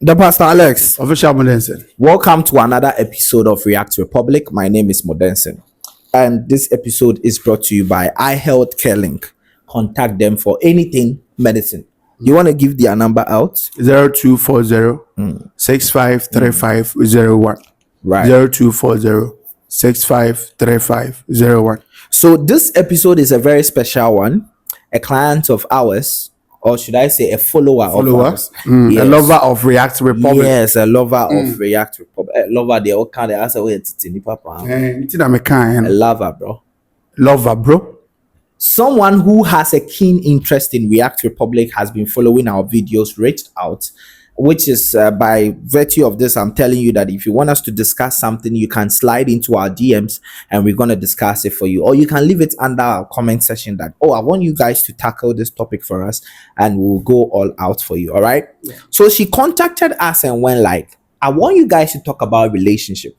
The Pastor Alex. Official Modensen. Welcome to another episode of React Republic. My name is Modensen, and this episode is brought to you by iHealthcare Link. Contact them for anything medicine. You want to give their number out? 0240 653501. Right. 0240 653501. So this episode is a very special one. A client of ours, or should I say a follower of ours. A lover of React Republic. Yes, a lover of React Republic. A lover, they all kind of answer where it's in papa. A lover, bro. Lover, bro. Someone who has a keen interest in React Republic has been following our videos, reached out, which is by virtue of this, I'm telling you that if you want us to discuss something, you can slide into our DMs and we're going to discuss it for you. Or you can leave it under our comment section that, I want you guys to tackle this topic for us and we'll go all out for you. All right. Yeah. So she contacted us and went like, I want you guys to talk about relationship.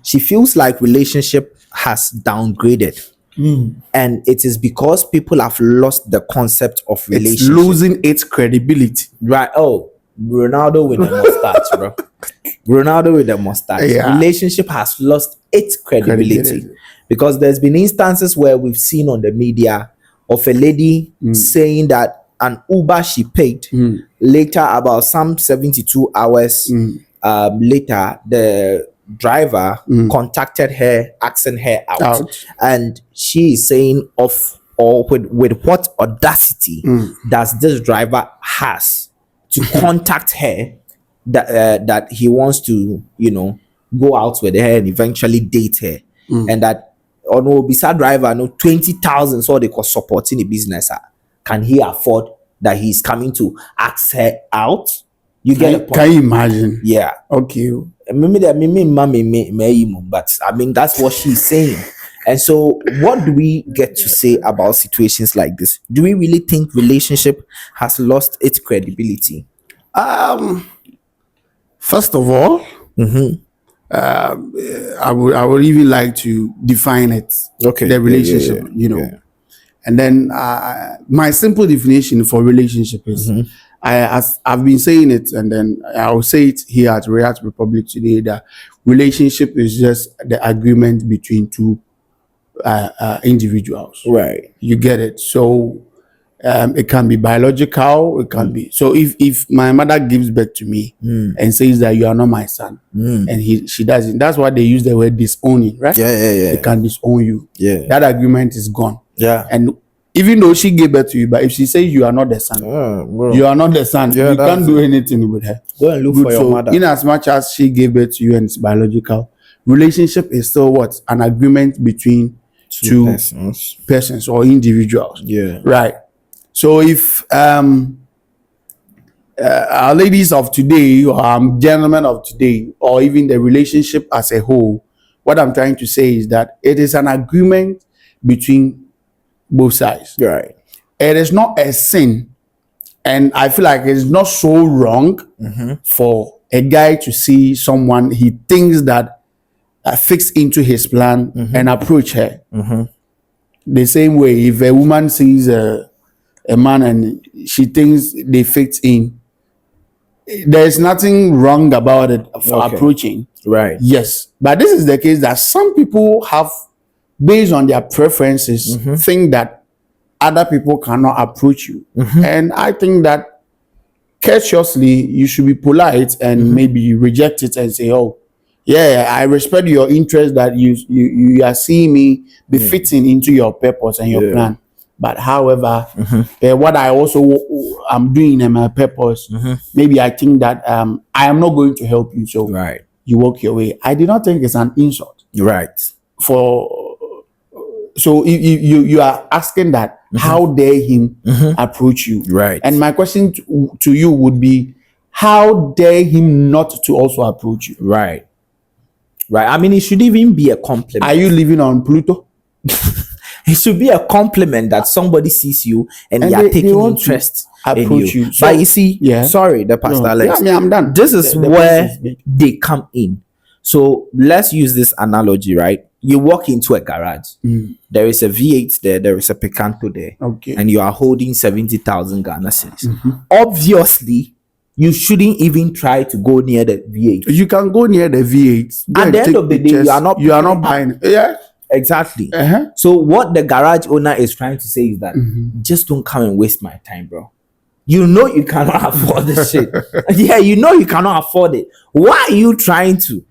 She feels like relationship has downgraded. And it is because people have lost the concept of relationship. It's losing its credibility. Right. Oh, Ronaldo with the mustache, bro. Ronaldo with the mustache. Yeah. Relationship has lost its credibility. Because there's been instances where we've seen on the media of a lady saying that an Uber she paid later, about some 72 hours later, the driver contacted her, asking her out. And she is saying with what audacity does this driver has to contact her that he wants to, go out with her and eventually date her. And that beside driver, 20,000 so they could supporting the business. Can he afford that he's coming to ask her out? You get a point. Can you imagine? Yeah. Okay. But I mean, that's what she's saying. And so what do we get to say about situations like this? Do we really think relationship has lost its credibility? First of all, I would even like to define it. Okay. The relationship, And then my simple definition for relationship is I've been saying it, and then I'll say it here at React Republic today, that relationship is just the agreement between two individuals. Right. You get it? So it can be biological, it can be. So if my mother gives birth to me and says that you are not my son, and she doesn't, that's why they use the word disowning, right? Yeah. They can disown you. Yeah. That agreement is gone. Yeah. And even though she gave birth to you, but if she says you are not the son, you are not the son, you can't do anything with her. Go and look for your mother. In as much as she gave birth to you and it's biological, relationship is still what? An agreement between two persons or individuals. Yeah. Right. So if our ladies of today or gentlemen of today, or even the relationship as a whole, what I'm trying to say is that it is an agreement between both sides. Right. It is not a sin, and I feel like it's not so wrong for a guy to see someone he thinks that fits into his plan and approach her. The same way, if a woman sees a man and she thinks they fit in, there's nothing wrong about it for approaching. Right. Yes, but this is the case that some people have, based on their preferences, think that other people cannot approach you. And I think that courteously, you should be polite and maybe reject it and say, I respect your interest that you are seeing me be fitting into your purpose and your plan. But however, what I also am doing in my purpose, maybe I think that I am not going to help you. So you walk your way. I do not think it's an insult. Right. So you are asking that, how dare him approach you? Right. And my question to you would be, how dare him not to also approach you? Right. Right. I mean, it should even be a compliment. Are you living on Pluto? It should be a compliment that somebody sees you and they are taking interest in you. So, but you see, sorry, the Pastor Alex. I'm done. This is where they come in. So let's use this analogy, right? You walk into a garage. There is a V8 there is a Picanto there. Okay. And you are holding 70,000 Ghana cedis. Obviously, you shouldn't even try to go near the V8. You can go near the V8. Go At and the end take of the day, pictures. you are not buying it. Yeah. exactly. Uh-huh. So what the garage owner is trying to say is that just don't come and waste my time, bro. You know you cannot afford this shit. Yeah, you know you cannot afford it. Why are you trying to?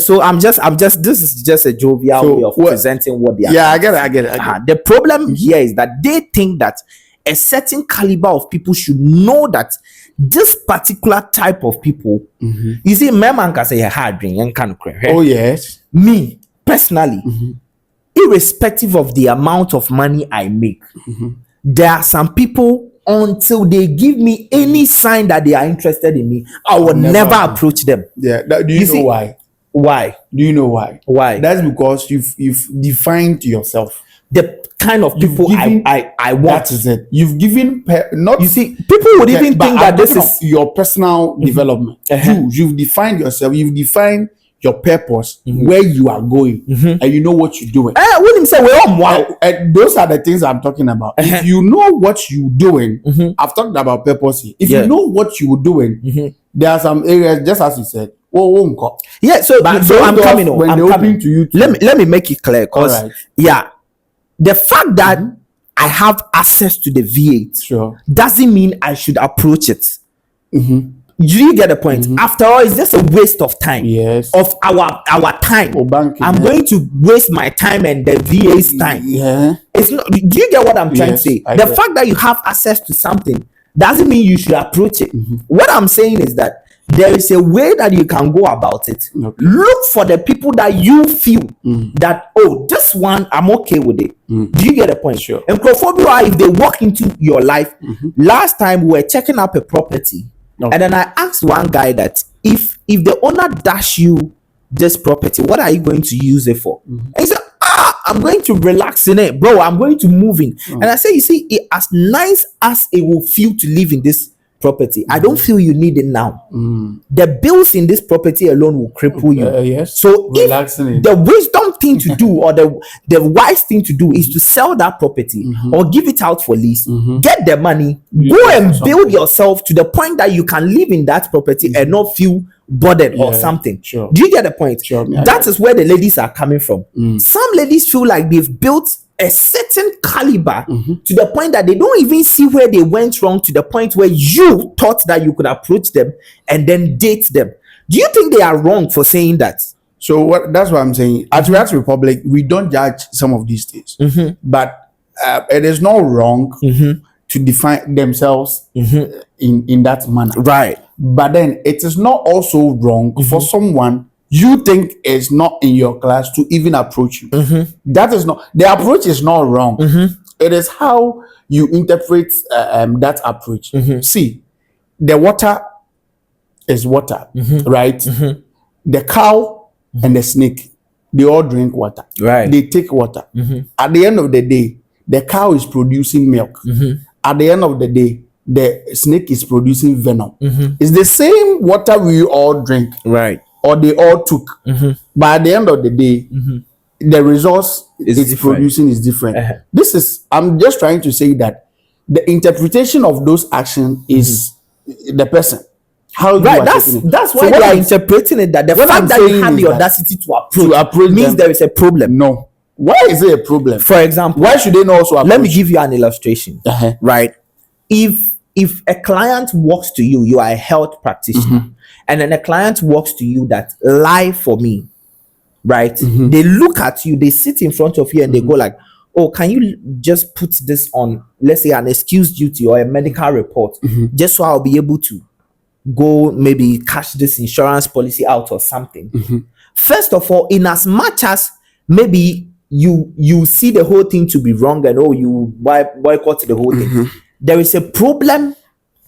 So I'm just. This is just a jovial way of presenting what they are. Yeah, I get it. The problem here is that they think that a certain caliber of people should know that this particular type of people. You see, my man can say a hard drink and can cry. Oh yes. Me personally, irrespective of the amount of money I make, there are some people, until they give me any sign that they are interested in me, I will never approach them. Yeah. Do you know why? Why? Do you know why? Why? That's because you've defined yourself. The kind of people I want. That is it. You've given not. You see, people would even think that this is your personal development. You've defined yourself. You've defined your purpose, where you are going, and you know what you're doing. When him say, wow. Those are the things I'm talking about. If you know what you're doing, I've talked about purpose here. If you know what you're doing, there are some areas, just as you said. Yeah, so I'm coming on. When I'm they coming. open to you, Let me make it clear, because right. yeah, the fact that I have access to the V8 sure, doesn't mean I should approach it. Do you get the point? After all, it's just a waste of time. Yes. Of our time. Banking, I'm going to waste my time and the VA's time. Yeah. It's not. Do you get what I'm trying to say? I The get. fact that you have access to something doesn't mean you should approach it. What I'm saying is that there is a way that you can go about it. Okay. Look for the people that you feel that, oh, this one I'm okay with it. Do you get the point? Sure. And Crawfordbia, if they walk into your life, last time we were checking up a property, Okay. and then I asked one guy that if the owner dash you this property, what are you going to use it for? And he said, I'm going to relax in it, bro. I'm going to move in. And I say, you see, as nice as it will feel to live in this property, I don't feel you need it now. The bills in this property alone will cripple you. Yes. So relaxing if it. the wisdom thing to do, or the wise thing to do, is to sell that property or give it out for lease, get the money, go and build yourself to the point that you can live in that property and not feel bothered or something. Sure. Do you get the point? Sure. That is where the ladies are coming from. Some ladies feel like they've built a certain caliber to the point that they don't even see where they went wrong, to the point where you thought that you could approach them and then date them. Do you think they are wrong for saying that? So that's what I'm saying. At React Republic, we don't judge some of these things, but it is not wrong to define themselves in that manner. Right. But then it is not also wrong for someone you think is not in your class to even approach you. That is not, the approach is not wrong. It is how you interpret that approach. See, the water is water, right? The cow and the snake, they all drink water. Right. They take water. At the end of the day, the cow is producing milk. At the end of the day, the snake is producing venom. It's the same water we all drink. Right. Or they all took. But at the end of the day, the resource it's different. producing is different. I'm just trying to say that the interpretation of those actions is the person. How you Right, are that's taking it. that's So why what they are I'm- interpreting it that the what fact I'm that you saying have is the that audacity to to approach means them- there is a problem. No. Why is it a problem? For example, Why should they not also approach? let me give you an illustration. Uh-huh. Right, if a client walks to you, you are a health practitioner, and then a client walks to you that lie for me, right? They look at you, they sit in front of you, and they go like, oh, can you just put this on, let's say, an excuse duty or a medical report, just so I'll be able to go maybe cash this insurance policy out or something. First of all, in as much as maybe you see the whole thing to be wrong and you boycott the whole thing, there is a problem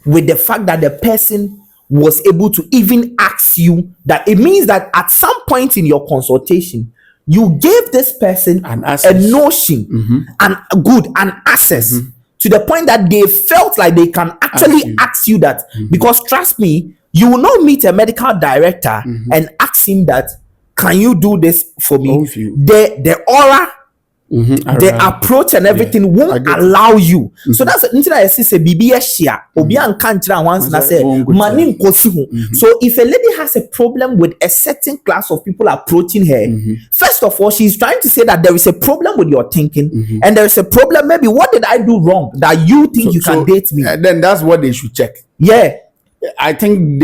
with the fact that the person was able to even ask you that. It means that at some point in your consultation, you gave this person An a access. notion and an access to the point that they felt like they can actually ask you that. Because trust me, you will not meet a medical director and ask him that, can you do this for me? Oh, you. The aura the approach and everything won't allow you. So that's the I say bibi share obi an kantra once na say mani nkosi ho. So if a lady has a problem with a certain class of people approaching her, first of all, she's trying to say that there is a problem with your thinking, and there is a problem. Maybe what did I do wrong that you think you can date me? Then that's what they should check. Yeah. I think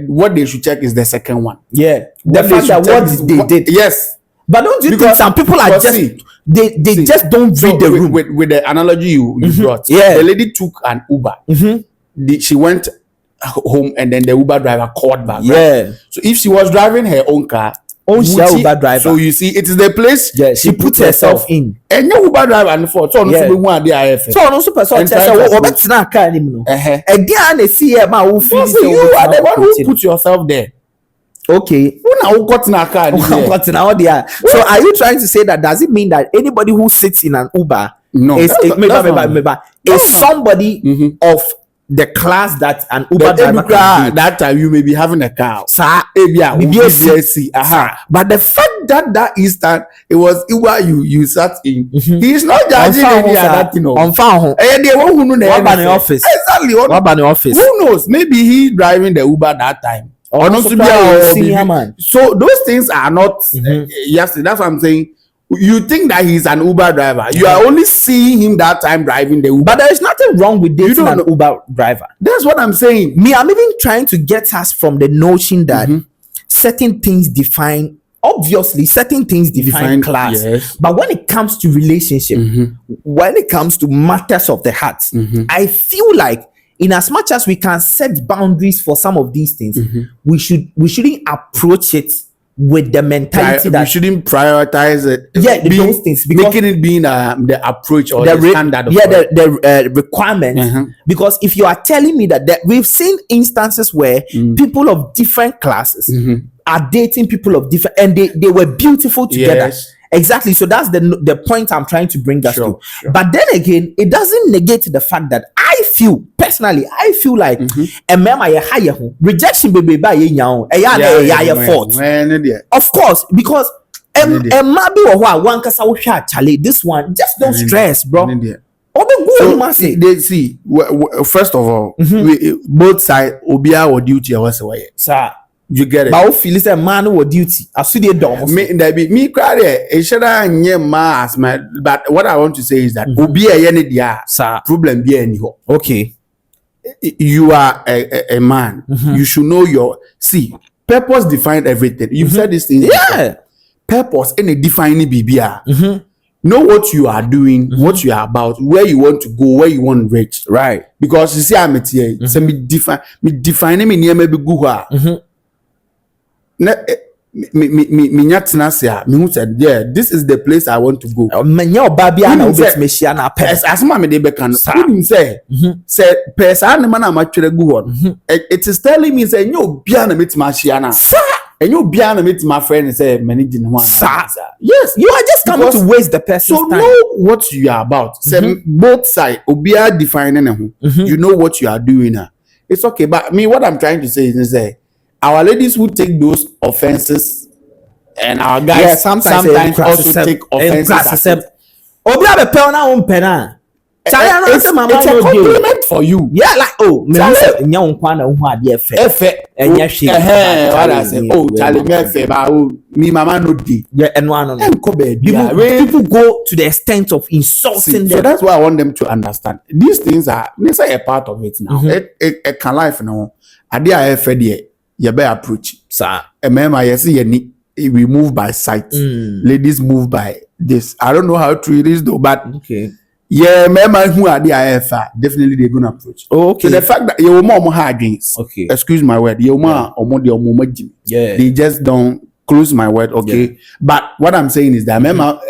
what they should check is the second one. Yeah, the fact that what they did. Yes, but don't you think some people are just they just don't read the room? With the analogy you brought, the lady took an Uber. She went home and then the Uber driver called back. Yeah. Right? So if she was driving her own car, Uber driver. So you see, it is the place she put herself in. And no Uber driver and for so no one the IFF. So no super so say what na car ni no. E dia na see e ma wo feel so you are the one who put yourself there. Okay. Who now got in a car? So are you trying to say that does it mean that anybody who sits in an Uber is somebody of the class that an Uber driver can do? That time you may be having a car. Sir, but the fact that instant it was Uber you sat in, he is not judging any other thing. Exactly. Office. Who knows? Maybe he driving the Uber that time. Or not to be a man. So those things are not. Yes, that's what I'm saying. You think that he's an Uber driver. You are only seeing him that time driving the Uber. But there is nothing wrong with dating an Uber driver. That's what I'm saying. I'm even trying to get us from the notion that certain things define, obviously, certain things define class. Yes. But when it comes to relationship, when it comes to matters of the heart, I feel like in as much as we can set boundaries for some of these things, we shouldn't approach it with the mentality that we shouldn't prioritize it. Yeah, those things, because making it being the approach or the standard. Of the requirement. Because if you are telling me that we've seen instances where people of different classes are dating people of different, and they were beautiful together. Yes. Exactly. So that's the point I'm trying to bring us to. Sure. But then again, it doesn't negate the fact that I feel like rejection baby by fault. Of course, because this one just don't stress, bro. So they see first of all, both sides obia or duty sir. You get it. But I feel it's a man with duty. I see the dog. Me cry it should but what I want to say is that problem be anyhow. Okay. You are a man. You should know purpose define everything. You've said this thing. Yeah. Purpose and a defining BBR. Know what you are doing, what you are about, where you want to go, where you want to reach. Right. Because you see, I'm here. So me defining me near maybe go. This is the place I want to go. It is telling me say no biana meet Mashiana. And you biana meet my friend and say managing one. Yes, you are just coming to waste the person's time. So know what you are about. Say both sides obia defining you know what you are doing. It's okay, but me what I'm trying to say is say our ladies who take those offenses and our guys sometimes also take offenses. It's a compliment for you. Yeah, like what I say? Oh, Charlie, me mama no di. Yeah, and one people go to the extent of insulting them. So that's why I want them to understand. These things are a part of it now. It can life now. I fed you better approach. Sir. Remember, you see, we move by sight. Ladies move by this. I don't know how true it is though, but okay. Yeah, remember who are the IFR, definitely they're gonna approach. Okay. So the fact that you more hard against, okay. Excuse my word, you more yeah. They just don't close my word, okay. Yeah. But what I'm saying is that remember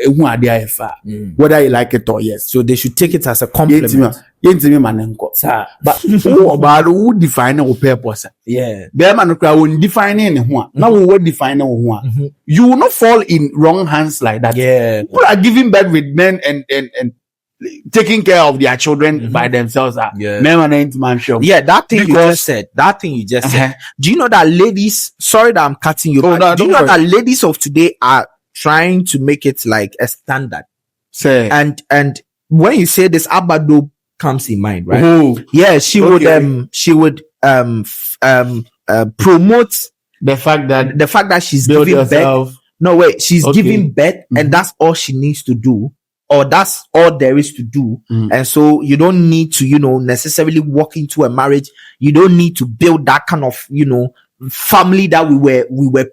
who are the IFR, whether you like it or yes. So they should take it as a compliment. But who define our purpose? Yeah. There man who defining who now who define who you will not fall in wrong hands like that. Yeah. People are giving birth with men and taking care of their children by themselves. Yeah. Yeah, that thing you just said. Do you know that ladies? Sorry that I'm cutting you. Do you know that ladies of today are trying to make it like a standard Say. And when you say this, Abado comes in mind, right? Oh, Yeah, she would promote the fact that she's build giving birth. yourself. No, wait, she's Okay. giving birth, and that's all she needs to do, or that's all there is to do. And so you don't need to, necessarily walk into a marriage. You don't need to build that kind of, family that we were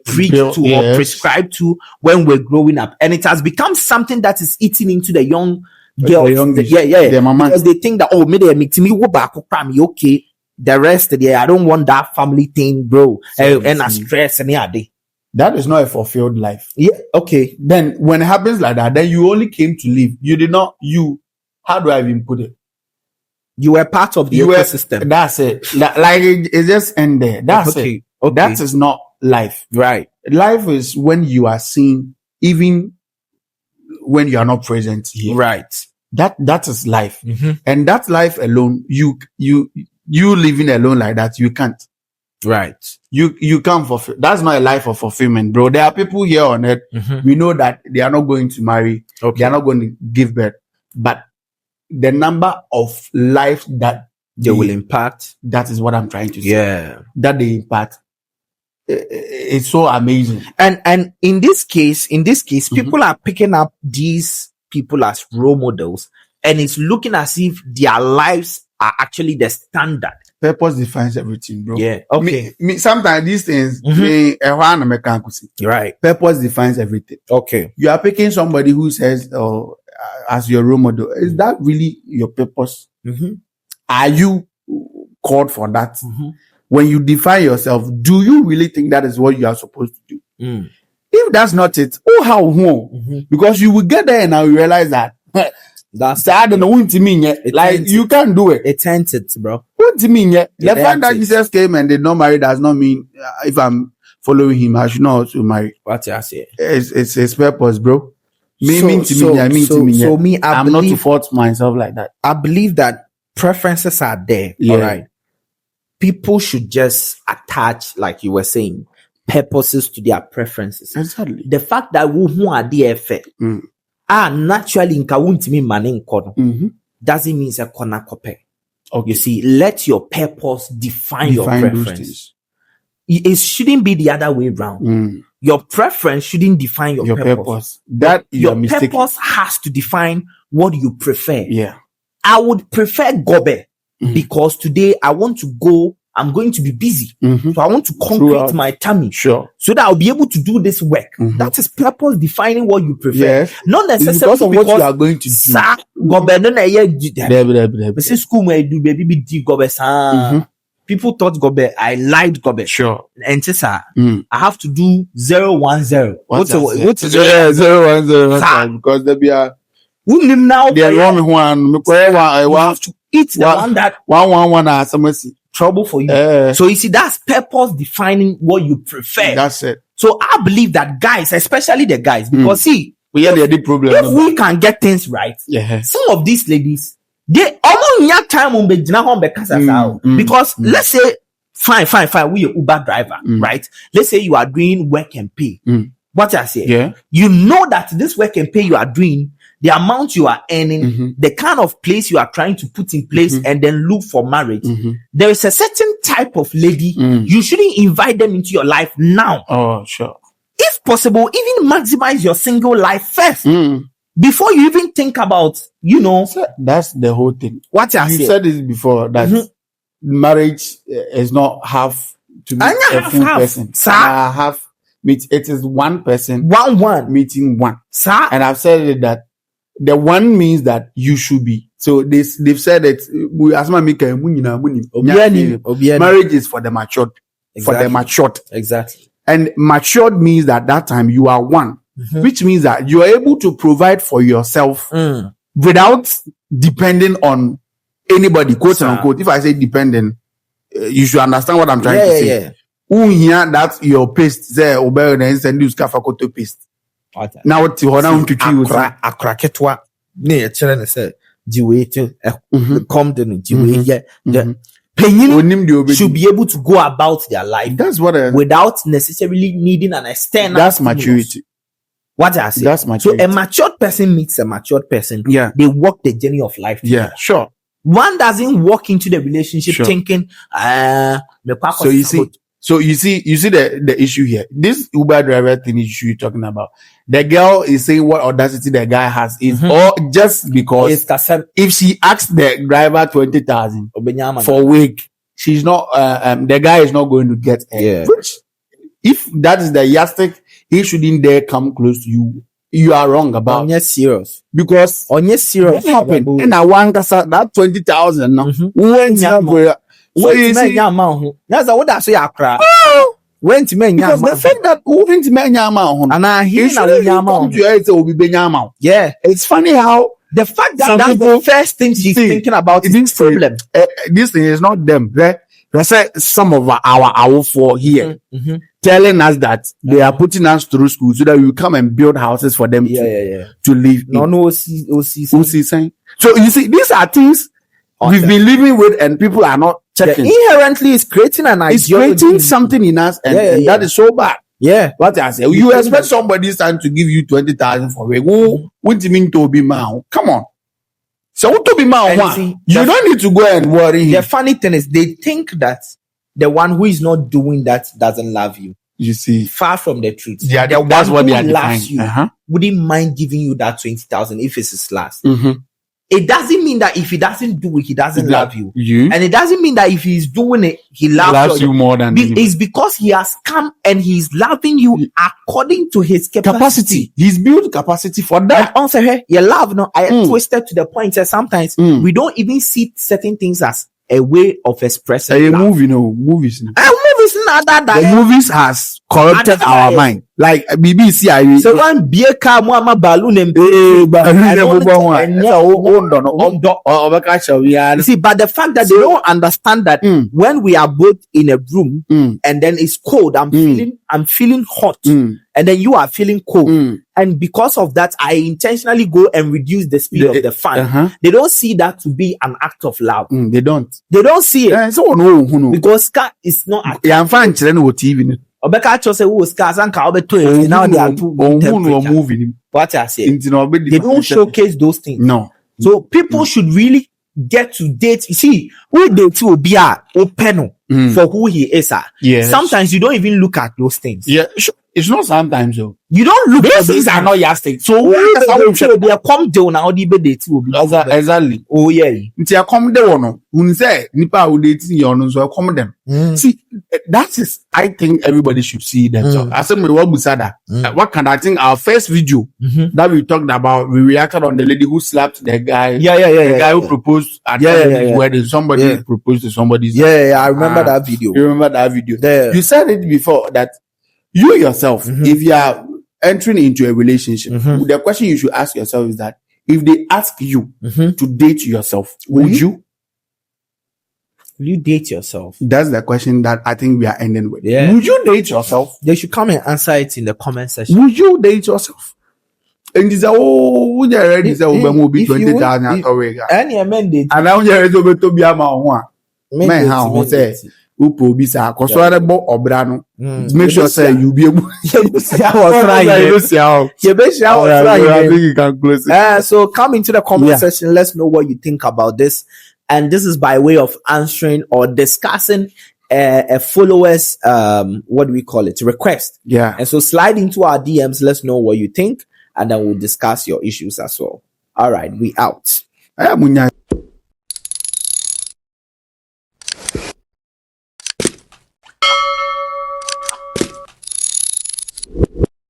preached to or prescribed to when we're growing up. And it has become something that is eating into the young girls. Because they think that, maybe they make me back, okay. The rest, I don't want that family thing, bro. And a stress and that is not a fulfilled life. Yeah, okay. Then when it happens like that, then you only came to live. You did not, how do I even put it? You were part of the ecosystem. That's it. Like it just end there. That's it. Okay. That is not life. Right. Life is when you are seen, even when you are not present here. Right. That is life. And that life alone, you living alone like that, you can't. Right. You can't fulfill. That's not a life of fulfillment, bro. There are people here on earth. We know that they are not going to marry. Okay. They are not going to give birth. But the number of life that they will impact. That is what I'm trying to say. Yeah. That they impact. It's so amazing. And in this case, people are picking up these people as role models, and it's looking as if their lives are actually the standard. Purpose defines everything, bro. Yeah. Okay. Me sometimes these things, right. Purpose defines everything. Okay. You are picking somebody who says, as your role model. Is that really your purpose? Are you called for that? When you define yourself, do you really think that is what you are supposed to do? If that's not it, because you will get there and now you realize that that's sad and like you can't do it. It's tainted, bro. What do you mean? The fact that Jesus came and did not marry does not mean if I'm following him, I should not also marry. What you say? It's his purpose, bro. I'm not to fault myself like that. I believe that preferences are there. Yeah. All right. People should just attach, like you were saying, purposes to their preferences. Exactly. The fact that who are the naturally in kawuntimi manin kono doesn't mean it's a corner copy. You see, let your purpose define your preference. It shouldn't be the other way around. Your preference shouldn't define your purpose. That your purpose has to define what you prefer. Yeah. I would prefer Gobe because today I'm going to be busy. So I want to concrete my tummy. Sure. So that I'll be able to do this work. That is purpose defining what you prefer. Yes. Not necessarily because of what you are going to do. Sir, Gobe no na ye this is school where do baby be Gobe sa. People thought Gobe, I liked Gobe. Sure. And sir, I have to do 010. What's 010? Because there be a now they are one you have to eat the one that 111 trouble for you. So you see, that's purpose defining what you prefer. That's it. So I believe that guys, especially the guys, because see, we have the problem. If we can get things right, some of these ladies, they almost time on because let's say fine, we are Uber driver, right? Let's say you are doing work and pay. What I say, you know that this work and pay you are doing, the amount you are earning, the kind of place you are trying to put in place and then look for marriage. There is a certain type of lady, you shouldn't invite them into your life now. Oh, sure. If possible, even maximize your single life first. Before you even think about, that's the whole thing. What you said this before, that marriage is not half to meet a full person. It is one person. One meeting one. Sir. And I've said it that the one means that you should be. So they've said that marriage is for the matured. Exactly. For the matured. Exactly. And matured means that time you are one. Which means that you are able to provide for yourself without depending on anybody, quote unquote. If I say dependent, you should understand what I'm trying to say. Here that your paste there, send you scafakoto paste. Now what you want to choose? Akraketwa. Ne children say, "Jiwe come to Jiwe." Penyin should be able to go about their life. That's what without necessarily needing an external. That's maturity. What I say? That's So maturity. a matured person meets a matured person. Yeah. They walk the journey of life together. Yeah, sure. One doesn't walk into the relationship Sure. thinking, So you see the issue here. This Uber driver thing issue you're talking about. The girl is saying what audacity the guy has is or just because if she asks the driver 20,000 for a week, she's not the guy is not going to get her. Yeah. Which, if that is the yardstick, he shouldn't dare come close to you. You are wrong about on serious. because Serious. what happened? And I want that 20,000 now. When Wait, that's what I say. Went to men, because the fact that wouldn't men yama and I hear he shouldn't come to you and say will be benyama. yeah. It's funny how The fact that some that's people the first thing she's see, thinking about is this thing- problem. This thing is not them. They say some of our for here telling us that they are putting us through school so that we will come and build houses for them to live No, in. no, Who see saying? So you see, these are things we've been living with and people are not checking. Inherently is creating an It's ideology. creating something in us and that is so bad. Yeah. What I say, you expect somebody's time to give you 20,000 for a who what do you mean to be man? Come on. So what to be man? And One, see, you don't need to go and worry The him. funny thing is they think that the one who is not doing that doesn't love you. You see, Far from the truth. yeah, The that's one what they who are loves defining. you wouldn't mind giving you that 20,000 if it's his last. Mhm. It doesn't mean that if he doesn't do it, he doesn't love you. You And it doesn't mean that if he's doing it, he loves you. more than It's because he has come and he's loving you according to his capacity. He's built capacity for And that. also, hey, your love, no, I Mm. twisted to the point that sometimes Mm. we don't even see certain things as a way of expressing A love. movie, movies. And movies not that The movies has corrupted our mind. Like BBC, so one beer car, one balloon, and you see, but the fact that they don't understand that when we are both in a room and then it's cold, I'm feeling hot, and then you are feeling cold, and because of that, I intentionally go and reduce the speed of the fan. They don't see that to be an act of love. They don't. They don't see it So no, because car is not. yeah, I'm fine. Children with TV. Obeka chose who was cars and car now they are too temperature. movie. What I say, They they don't showcase those things. No. So people should really get to date. You see, we date will be open for who he is. Yes. Sometimes you don't even look at those things. Yeah, it's not sometimes though. You don't look Those at things are not yardstick. So they come down now. The date will be exactly. oh yeah. Nti akom de wono. When say nipa we dating you no so akom them. See, that is I think everybody should see themselves. I said me what busada. What can I think our first video that we talked about, we reacted on the lady who slapped the guy. The guy who proposed at his wedding. Somebody proposed to somebody's. I remember that video. You remember that video? Yeah. You said it before that you yourself, if you are entering into a relationship, the question you should ask yourself is that if they ask you to date yourself, would you? Will you date yourself? That's the question that I think we are ending with. Yeah. Would you date yourself? They should come and answer it in the comment section. Would you date yourself? And you say, oh, would you ready? Say, oh, will be If you 20,000 want- away. Any men date. And now you're ready to be a man. Man, how Men say? date. Who probably say, because what about Obrano? Make sure say you be able. You can close it. So come into the comment Yeah. section. Let's know what you think about this. And this is by way of answering or discussing a follower's what do we call it? Request. Yeah. And so slide into our DMs. Let's know what you think, and then we'll discuss your issues as well. All right, we out. Munya.